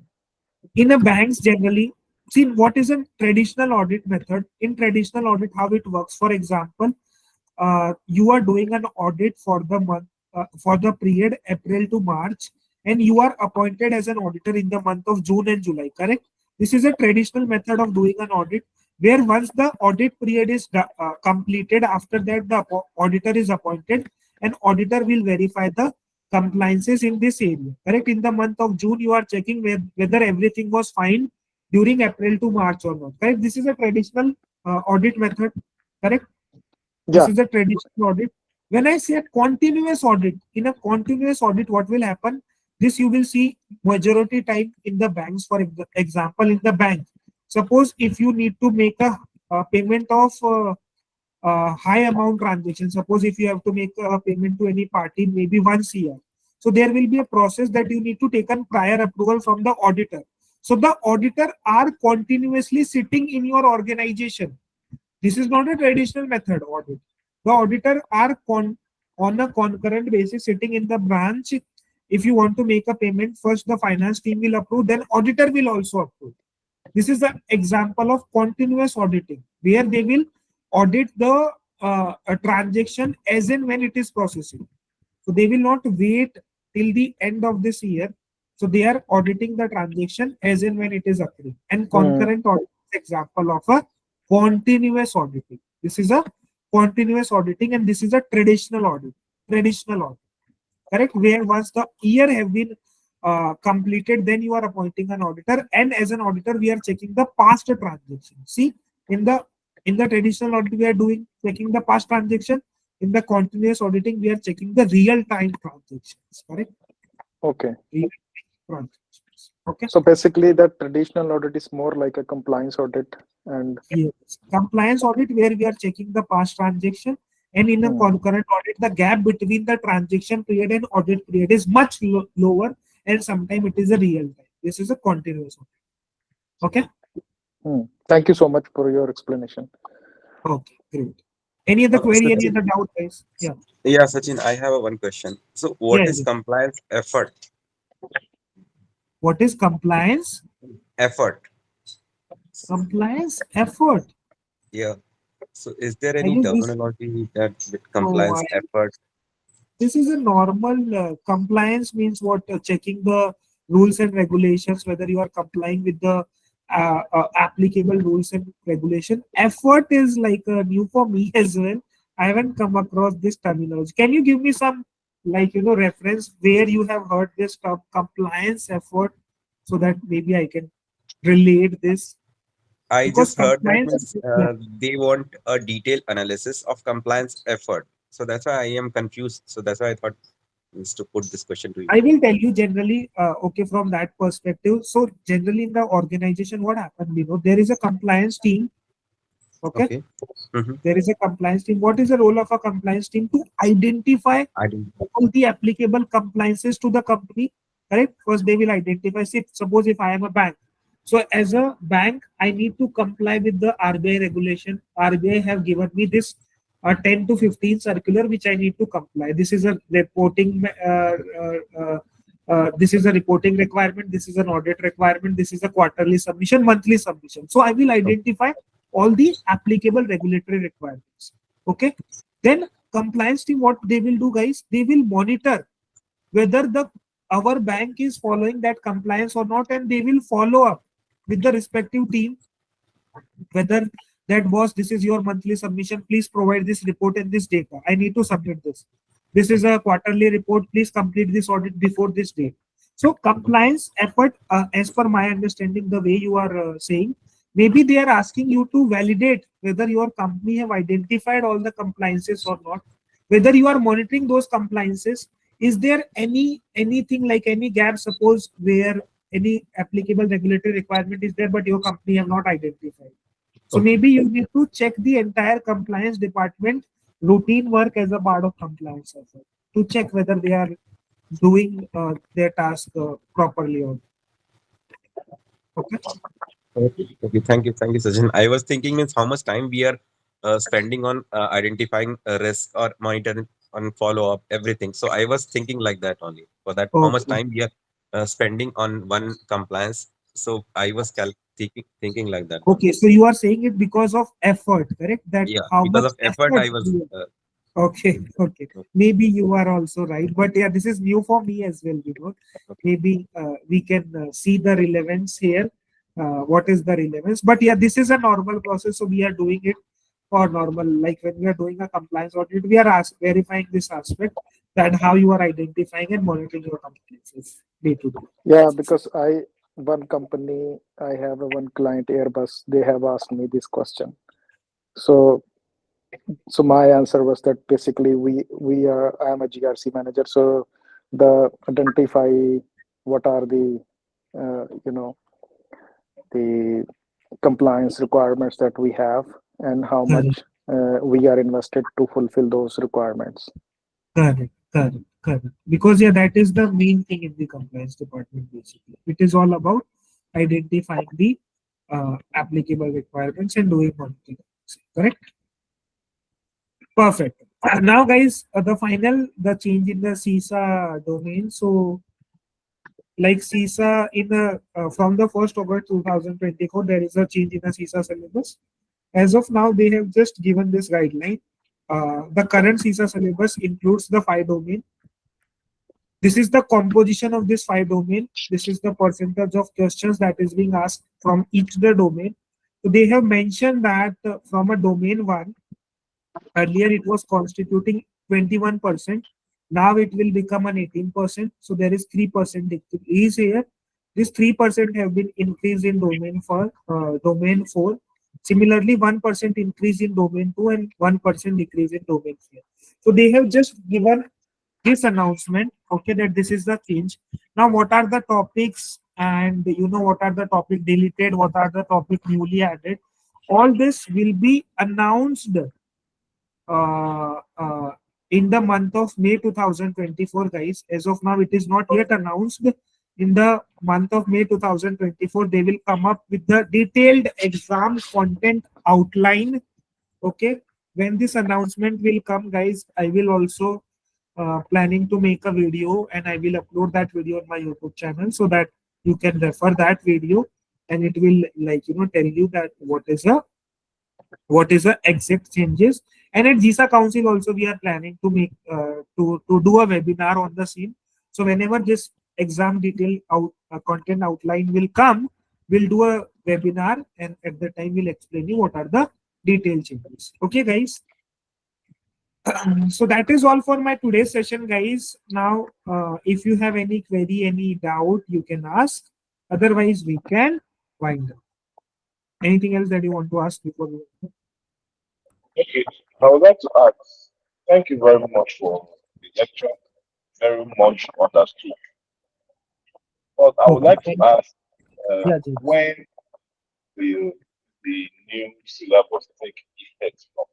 In a banks generally, see what is a traditional audit method. In traditional audit, how it works. For example, you are doing an audit for the month, for the period April to March, and you are appointed as an auditor in the month of June and July, correct? This is a traditional method of doing an audit, where once the audit period is completed, after that the auditor is appointed, and auditor will verify the compliances in this area, correct? In the month of June, you are checking whether everything was fine during April to March or not, correct? This is a traditional audit method, correct? This Yeah. is a traditional audit. When I say continuous audit, in a continuous audit, what will happen? This you will see majority time in the banks. For example, in the bank, suppose if you need to make a payment of high amount transaction, suppose if you have to make a payment to any party, maybe 1 CR. So there will be a process that you need to take a prior approval from the auditor. So the auditor are continuously sitting in your organization. This is not a traditional method audit. The auditor are on a concurrent basis sitting in the branch. If you want to make a payment, first the finance team will approve, then auditor will also approve. This is an example of continuous auditing, where they will audit the a transaction as and when it is processing. So they will not wait till the end of this year. So they are auditing the transaction as and when it is occurring. And concurrent audit is example of a continuous auditing. This is a continuous auditing, and this is a traditional audit. Traditional audit, correct? Where once the year have been completed, then you are appointing an auditor, and as an auditor, we are checking the past transaction. See, in the traditional audit, we are doing checking the past transaction. In the continuous auditing, we are checking the real time transactions. Correct? Okay. Real transactions. Okay. So basically, the traditional audit is more like a compliance audit, and Yes. Compliance audit where we are checking the past transaction, and in a concurrent audit, the gap between the transaction period and audit period is much lower, and sometimes it is a real time. This is a continuous audit. Okay. Thank you so much for your explanation. Okay. Great. Any other query? Any Sachin, other doubt, guys? Yeah. yeah, Sachin, I have a one question. So, Yeah. what is Yeah. compliance effort? What is compliance? Effort. Compliance effort. Yeah. So, is there I any guess this. terminology that with Oh, compliance effort? this is a normal compliance means what checking the rules and regulations whether you are complying with the applicable rules and regulation. Effort is like new for me as well. I haven't come across this terminology. Can you give me some like reference where you have heard this term compliance effort so that maybe I can relate this I because just heard that compliance. means Yeah. they want a detailed analysis of compliance effort. So that's why I am confused. So that's why I thought is to put this question to you. I will tell you generally, okay, from that perspective. So generally in the organization, what happened, there is a compliance team. Okay. Okay. Mm-hmm. There is a compliance team. What is the role of a compliance team? To identify I didn't. all the applicable compliances to the company, correct? First, they will identify, say, suppose if I am a bank. So as a bank, I need to comply with the RBI regulation. RBI have given me this 10 to 15 circular, which I need to comply. This is a reporting, this is a reporting requirement. This is an audit requirement. This is a quarterly submission, monthly submission. So I will identify all the applicable regulatory requirements. Okay. Then compliance team, what they will do, guys, they will monitor whether the our bank is following that compliance or not, and they will follow up with the respective team whether that boss, this is your monthly submission, please provide this report and this data, I need to submit this. This is a quarterly report, please complete this audit before this date. So compliance effort, as per my understanding, the way you are saying, maybe they are asking you to validate whether your company have identified all the compliances or not, whether you are monitoring those compliances. Is there anything like any gap, suppose where any applicable regulatory requirement is there but your company have not identified? So Okay. maybe you need to check the entire compliance department routine work as a part of compliance effort to check whether they are doing their task properly or not. Okay. Okay. Thank you, Sachin. I was thinking means how much time we are spending on identifying a risk or monitoring on follow up everything. So I was thinking like that only for that how much Okay. time we are spending on one compliance. So I was thinking like that only. Okay. So you are saying it because of effort, correct? That Yeah, how because much of effort, effort I was. you. Okay, okay. Maybe you are also right, but yeah, this is new for me as well. Okay. Maybe we can see the relevance here. What is the relevance? But yeah, this is a normal process, so we are doing it for normal. Like when we are doing a compliance audit, we are verifying this aspect that how you are identifying and monitoring your compliances day to day Yeah, basis. because one company, I have a one client, Airbus, they have asked me this question. So so my answer was that basically we are I am a GRC manager, so the identify what are the the compliance requirements that we have and how Correct, much we are invested to fulfill those requirements. correct, correct, correct. Because yeah, that is the main thing in the compliance department. Basically, it is all about identifying the applicable requirements and doing monitoring. Correct. Perfect. Now, guys, the change in the CISA domain. So, like CISA from the 1st August 2024, there is a change in the CISA syllabus. As of now, they have just given this guideline. The current CISA syllabus includes the five domain. This is the composition of this five domain. This is the percentage of questions that is being asked from each the domain. So they have mentioned that from a domain one, earlier it was constituting 21%. Now it will become an 18%. So there is 3% decrease here. This 3% have been increased in domain 4. Similarly, 1% increase in domain 2 and 1% decrease in domain 3. So they have just given this announcement, okay, that this is the change. Now, what are the topics, and what are the topic deleted, what are the topic newly added? All this will be announced uh, in the month of May 2024, guys. As of now, it is not yet announced. In the month of May 2024, they will come up with the detailed exam content outline. Okay, when this announcement will come, guys, I will also planning to make a video, and I will upload that video on my YouTube channel so that you can refer that video, and it will, like, tell you that what is the exact changes. And at GISA Council also we are planning to make to do a webinar on the same. So whenever this exam detail content outline will come, we'll do a webinar, and at the time we'll explain you what are the detail changes. Okay, guys. So that is all for my today's session, guys. Now, if you have any query, any doubt, you can ask. Otherwise, we can wind up. Anything else that you want to ask before we? Okay, I would like to ask, thank you very much for the lecture. Very much understood. But I would Okay. like to ask, Yeah, James. when will the new syllabus take effect from?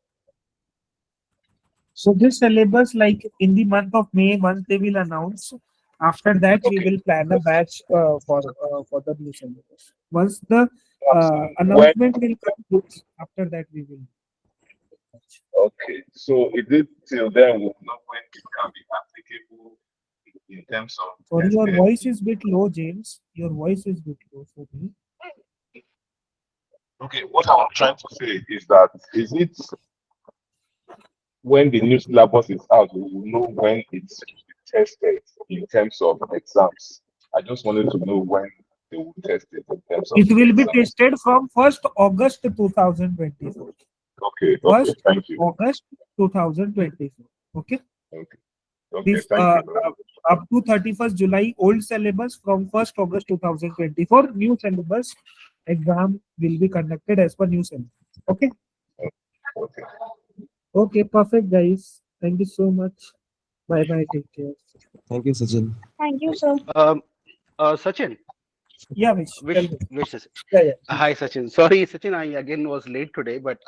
So this syllabus, like in the month of May, once they will announce. After that, we Okay, will plan a batch for the new syllabus. Once the that's when. announcement will come, after that we will. Okay, so is it till then we'll know when it can be applicable in terms of Sorry, your testing? voice is bit low, James. Your voice is bit low for me. Okay, what I'm trying to say is that is it when the new syllabus is out, we will know when it's tested in terms of exams. I just wanted to know when they will test it in terms of It will be exams. tested from 1st August 2024. Okay, 1st thank you. August 2024. Okay. Okay, okay, This thank you very much. up to 31st July, old syllabus. From 1st August 2024, new syllabus exam will be conducted as per new syllabus. Okay. Okay. Okay, perfect, guys. Thank you so much. Bye bye. Take care. Thank you, Sachin. Thank you, sir. Sachin, Yeah, Vish. Tell wish me. wishes. Yeah, yeah. Hi, Sachin. Sorry, Sachin, I again was late today, but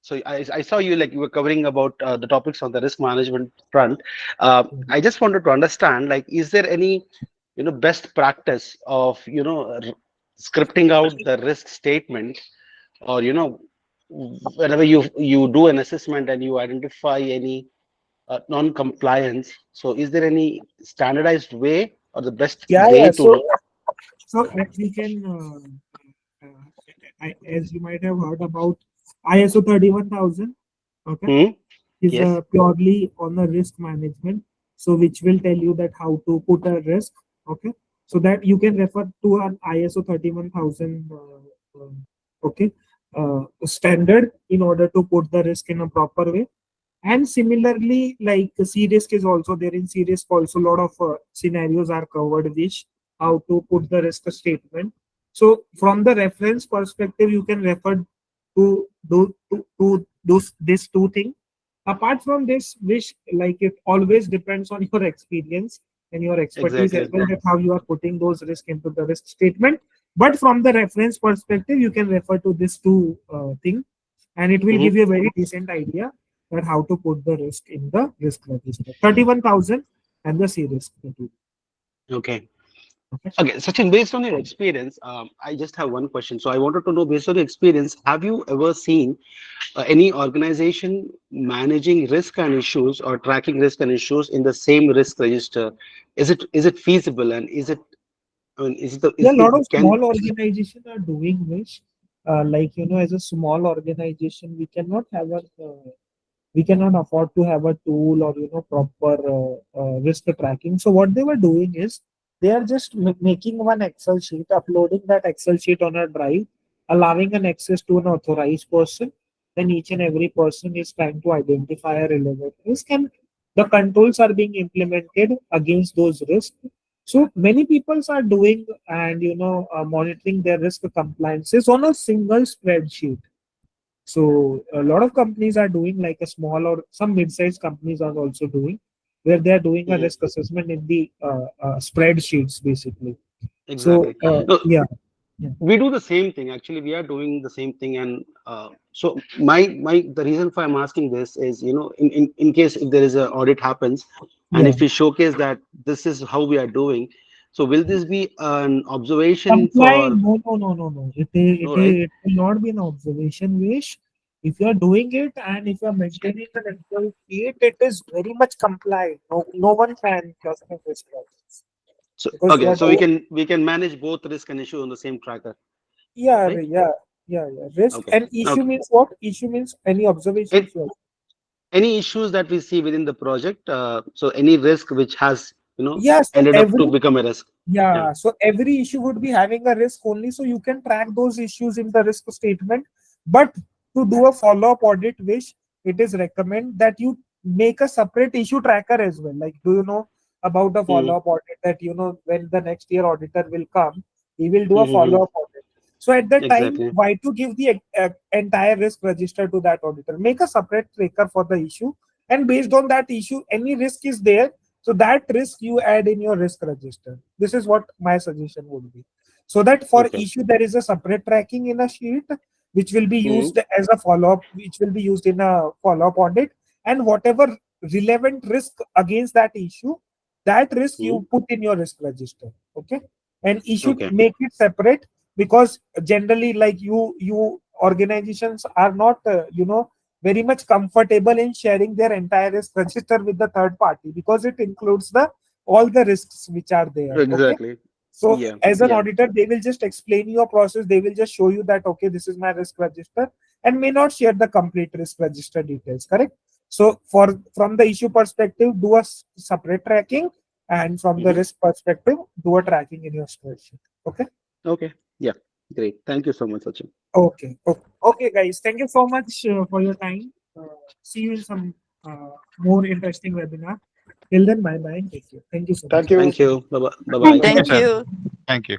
so I saw you like you were covering about the topics on the risk management front. I just wanted to understand, like, is there any best practice of scripting out the risk statement, or whenever you do an assessment and you identify any non-compliance. So, is there any standardized way or the best Yeah, way yeah. to? So we can, as you might have heard about ISO 31000. Okay, Hmm? is Yes. purely on the risk management. So which will tell you that how to put a risk. Okay, so that you can refer to an ISO 31000. Okay, standard in order to put the risk in a proper way. And similarly, like C risk is also there. In C risk also a lot of scenarios are covered, which how to put the risk statement. So from the reference perspective, you can refer to those these two things. Apart from this, which, like, it always depends on your experience and your expertise as Exactly. well, that how you are putting those risk into the risk statement. But from the reference perspective, you can refer to these two things, and it will give Hmm. you a very decent idea that how to put the risk in the risk register. 31,000 and the C risk. Okay. Okay. Okay, Sachin, based on your experience, I just have one question. So I wanted to know, based on your experience, have you ever seen any organization managing risk and issues or tracking risk and issues in the same risk register? Is it feasible, and is it? I mean, is it Yeah, a lot it of can? small organizations are doing this. like as a small organization, we cannot afford to have a tool or proper risk tracking. So what they were doing is they are just making one Excel sheet, uploading that Excel sheet on a drive, allowing an access to an authorized person. Then each and every person is trying to identify a relevant risk, and the controls are being implemented against those risks. So many people are doing and monitoring their risk compliances on a single spreadsheet. So a lot of companies are doing, like a small or some mid-sized companies are also doing, where they are doing a Mhm. risk assessment in the spreadsheets basically. So Exactly. No, yeah, yeah, we do the same thing. Actually, we are doing the same thing, and so my the reason for I'm asking this is, in case if there is an audit happens, and yeah. if we showcase that this is how we are doing, so will this be an observation Complying? for No, no, no, no, no. no, right? It will not be an observation wish. If you are doing it and if you are maintaining an employee state, it is very much compliant. No, no one can question this process So because you okay, are so doing. we can manage both risk and issue on the same tracker, Yeah, right? yeah. Risk Okay, and issue okay. means what? Issue means any And observations you have. any issues that we see within the project, so any risk which has Yeah, so ended up to every become a risk. Yeah. yeah, so every issue would be having a risk only, so you can track those issues in the risk statement. But to do a follow-up audit, which it is recommend that you make a separate issue tracker as well. Like, do you know about a Mm-hmm. follow-up audit that when the next year auditor will come, he will do a Mm-hmm. follow-up audit. So at that time, Exactly. why to give the entire risk register to that auditor? Make a separate tracker for the issue, and based on that issue, any risk is there, so that risk you add in your risk register. This is what my suggestion would be. So that for Okay. issue there is a separate tracking in a sheet which will be Mm-hmm. used as a follow-up, which will be used in a follow-up audit, and whatever relevant risk against that issue, that risk Mm-hmm. you put in your risk register. Okay. And you should Okay. make it separate, because generally, like you organizations are not very much comfortable in sharing their entire risk register with the third party, because it includes the all the risks which are there. Okay. Exactly. So Yeah. as an Yeah. auditor, they will just explain your process. They will just show you that, okay, this is my risk register, and may not share the complete risk register details. Correct. So from the issue perspective, do a separate tracking, and from the Mm-hmm. risk perspective, do a tracking in your spreadsheet. Okay. Okay. Yeah. Great. Thank you so much, Sachin. Okay. Okay, okay guys. Thank you so much for your time. See you in some more interesting webinar. Till then, bye bye. Take care. Thank you so much. Thank you. Thank you. Bye bye. Bye Thank bye. you. Thank you, Thank sir. you. Thank you.